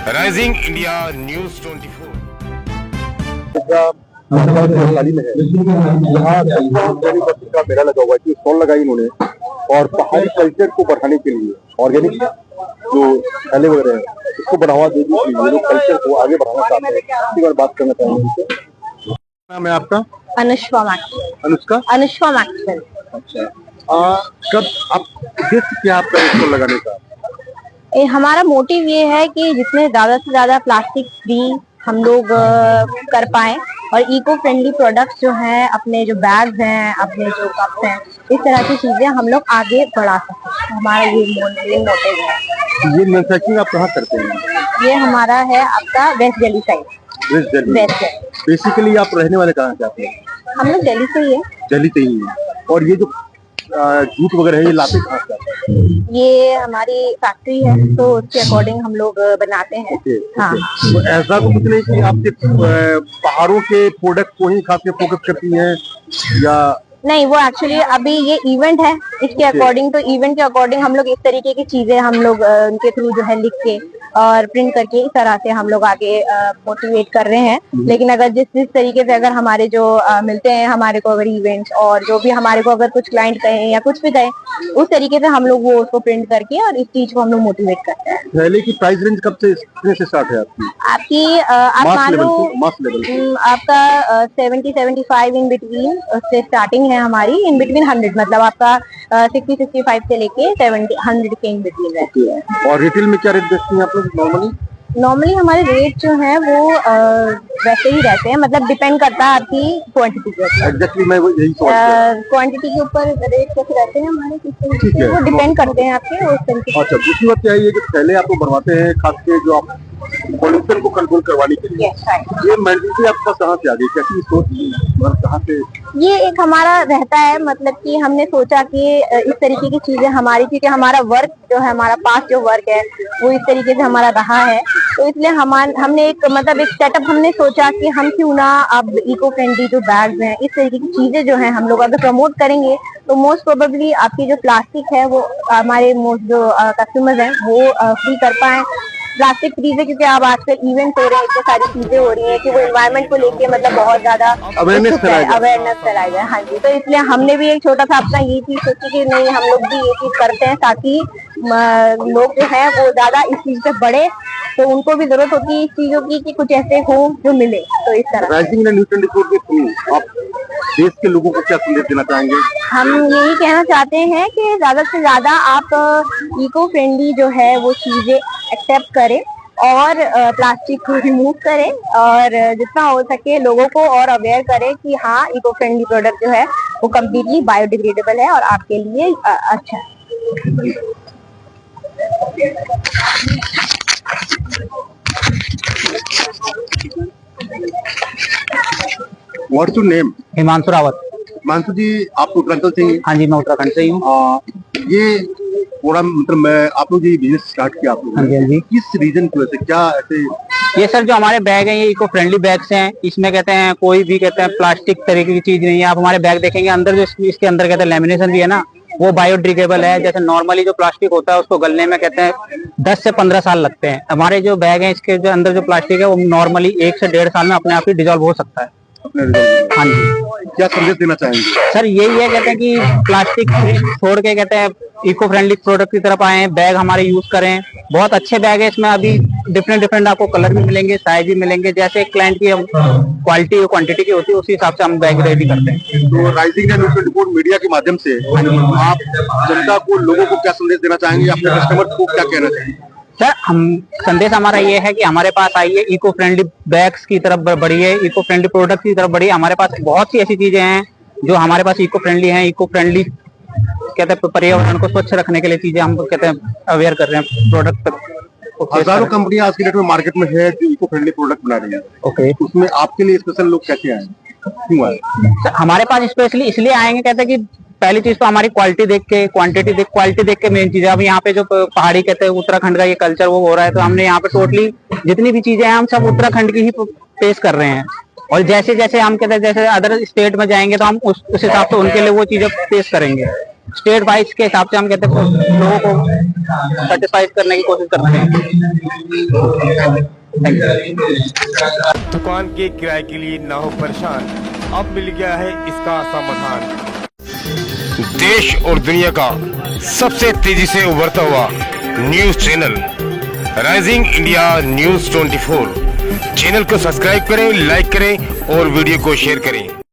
Rising India news 24 नाली में है। यहाँ का मेला लगा हुआ है, स्टॉल लगाई इन्होंने और पहाड़ी कल्चर को बढ़ाने के लिए ऑर्गेनिक जो थैले वगैरह है उसको बढ़ावा देने के लिए लोग कल्चर को आगे बढ़ाना चाहते हैं। इसी बार बात करना चाहेंगे। नाम है आपका? अनुष्का मैक्सवेल। अनुष्का? अनुष्का मैक्सवेल। अच्छा, कब आप उद्देश्य क्या आपका स्टॉल लगाने का? हमारा मोटिव ये है कि जितने ज्यादा से ज्यादा प्लास्टिक फ्री हम लोग कर पाए और इको फ्रेंडली प्रोडक्ट्स जो हैं, अपने जो बैग्स हैं, अपने जो कप्स हैं, इस तरह की चीजें हम लोग आगे बढ़ा सकें। हमारा ये मेन मोटिव है। ये मैन्युफैक्चरिंग आप कहाँ करते हैं? ये हमारा है आपका west Delhi side. West Delhi. Basically आप रहने वाले कहाँ से आते हैं? हम लोग दिल्ली से ही है। दिल्ली से ही है। और ये जो जूट वगैरह है ये लाते कहाँ से आते हैं? ये हमारी फैक्ट्री है तो उसके अकॉर्डिंग हम लोग बनाते हैं। हाँ। तो ऐसा तो कुछ नहीं कि आप सिर्फ पहाड़ों के प्रोडक्ट को ही खास के फोकस करती हैं या? नहीं, वो एक्चुअली अभी ये इवेंट है, इसके अकॉर्डिंग तो इवेंट के अकॉर्डिंग हम लोग इस तरीके की चीजें हम लोग उनके थ्रू जो है लिख के और प्रिंट करके इस तरह से हम लोग आगे मोटिवेट कर रहे हैं। लेकिन अगर जिस तरीके से अगर हमारे जो मिलते हैं हमारे को अगर इवेंट्स और जो भी हमारे को अगर कुछ क्लाइंट कहें या कुछ भी कहें उस तरीके से हम लोग वो उसको प्रिंट करके और इस चीज को हम लोग मोटिवेट करते हैं। थैले की प्राइस रेंज कब से कितने से स्टार्ट है आपकी? आप मान लो आपका 70-75 इन बिटवीन से स्टार्टिंग है हमारी, इन बिटवीन 100 मतलब आपका 60-65 से लेके 70-100 के इन बिटवीन रहती है। और रिटेल में क्या रेट बेचती हैं आप लोग नॉर्मली हमारे रेट जो है वो वैसे ही रहते हैं, मतलब डिपेंड करता है आपकी क्वांटिटी के ऊपर। एग्जैक्टली मैं यही सोच रहा था। क्वांटिटी के ऊपर रेट कैसे रहते हैं हमारे, ठीक है, वो डिपेंड करते हैं आपके उस तरीके से। अच्छा, दूसरी बात क्या है, ये जो थैले आपको बनवाते हैं खास के जो आप पॉल्यूशन को कंट्रोल करवाने के लिए, ये मेंटलिटी आपका कहाँ से आ गई, कैसी सोच कहाँ से? ये एक हमारा रहता है, मतलब कि हमने सोचा कि इस तरीके की चीजें हमारी, क्योंकि हमारा वर्क जो है, हमारा पास जो वर्क है वो इस तरीके से हमारा रहा है, तो इसलिए हमने एक मतलब एक सेटअप हमने सोचा कि हम क्यों ना अब इको फ्रेंडली जो बैग्स हैं, इस तरीके की चीजें जो हैं हम लोग अगर प्रमोट करेंगे तो मोस्ट प्रोबेबली आपकी जो प्लास्टिक है वो हमारे मोस्ट जो कस्टमर्स हैं वो फ्री कर पाए प्लास्टिक फ्री से, क्योंकि अब आजकल इवेंट हो रहे हैं, इतनी सारी चीजें हो रही हैं कि वो एनवायरनमेंट को लेके मतलब बहुत ज्यादा अवेयरनेस फैलाई जाए। हाँ जी, तो इसलिए हमने भी एक छोटा सा अपना ये चीज सोची कि नहीं हम लोग भी ये चीज करते हैं ताकि लोग जो है वो ज्यादा इस चीज पे बढ़े, तो उनको भी जरूरत होती है इस चीजों की कि कुछ ऐसे हो जो मिले, तो इस तरह। राइजिंग न्यूज 24 के थ्रू आप देश के लोगों को क्या संदेश देना चाहेंगे? हम यही कहना चाहते हैं कि ज्यादा से ज्यादा आप इको फ्रेंडली जो है वो चीजें एक्सेप्ट करें और प्लास्टिक को रिमूव करें और जितना हो सके लोगों को और अवेयर करें कि हाँ इको फ्रेंडली प्रोडक्ट जो है वो कम्प्लीटली बायोडिग्रेडेबल है और आपके लिए अच्छा है। What's your name? Himanshu Rawat. Himanshu जी, आप उत्तराखंड से ही? हाँ जी, मैं उत्तराखंड से ही हूँ। ये थोड़ा मतलब मैं आप लोग ये बिजनेस स्टार्ट किया आप लोग? हाँ जी, हाँ जी। किस रीजन की वजह से, क्या ऐसे? ये सर जो हमारे बैग हैं ये इको फ्रेंडली बैग्स हैं, इसमें कहते हैं कोई भी कहते हैं प्लास्टिक तरीके की चीज नहीं है। आप हमारे बैग देखेंगे अंदर जो इसके अंदर कहते हैं लेमिनेशन भी है ना, वो बायोडिग्रेडेबल है। जैसे नॉर्मली जो प्लास्टिक होता है उसको गलने में कहते हैं 10 से 15 साल लगते हैं। हमारे जो बैग हैं इसके जो अंदर जो प्लास्टिक है वो नॉर्मली 1 से 1.5 साल में अपने आप ही डिजॉल्व हो सकता है। हाँ जी। क्या संदेश देना चाहेंगे सर? यही है, कहते हैं कि प्लास्टिक छोड़ के कहते हैं इको फ्रेंडली प्रोडक्ट की तरफ आए, बैग हमारे यूज करें। बहुत अच्छे बैग है, इसमें अभी डिफरेंट आपको कलर भी मिलेंगे, साइज भी मिलेंगे, जैसे क्लाइंट की क्वालिटी और क्वांटिटी की होती है उसी हिसाब से हम बैग रेडी करते हैं। तो राइजिंग न्यूज 24 मीडिया के माध्यम से आप जनता को, लोगों को क्या संदेश देना चाहेंगे, अपने कस्टमर को क्या कहना चाहेंगे? सर संदेश हमारा ये है कि हमारे पास आइए, इको फ्रेंडली बैग्स की तरफ बढ़िए, इको फ्रेंडली प्रोडक्ट की तरफ बढ़िए। हमारे पास बहुत सी ऐसी चीजें हैं जो हमारे पास इको फ्रेंडली हैं। इको फ्रेंडली कहते हैं पर्यावरण को स्वच्छ रखने के लिए चीजें हम कहते हैं अवेयर कर रहे हैं प्रोडक्ट पर। हजारों कंपनियां आज के डेट में मार्केट में है जो इको फ्रेंडली प्रोडक्ट बना रही है। ओके, उसमें आपके लिए स्पेशल लोग कैसे आए, क्यों आए? हमारे पास स्पेशली इसलिए आएंगे, कहते हैं कि पहली चीज तो हमारी क्वालिटी देख के, क्वालिटी देख के मेन चीज है। अब यहाँ पे जो पहाड़ी कहते हैं उत्तराखंड का ये कल्चर वो हो रहा है, तो हमने यहाँ पे टोटली जितनी भी चीजें हैं हम सब उत्तराखंड की ही पेश कर रहे हैं। और जैसे जैसे हम कहते हैं जैसे अदर स्टेट में जाएंगे तो हम उस हिसाब से उनके लिए वो चीजें पेश करेंगे। स्टेट वाइज के हिसाब से हम कहते हैं लोगों को सेटिस्फाइड करने की कोशिश करते हैं। दुकान के किराए के लिए ना हो परेशान, अब मिल गया है इसका समाधान। देश और दुनिया का सबसे तेजी से उभरता हुआ news channel rising India news 24। Channel को सब्सक्राइब करें, लाइक करें और वीडियो को शेयर करें।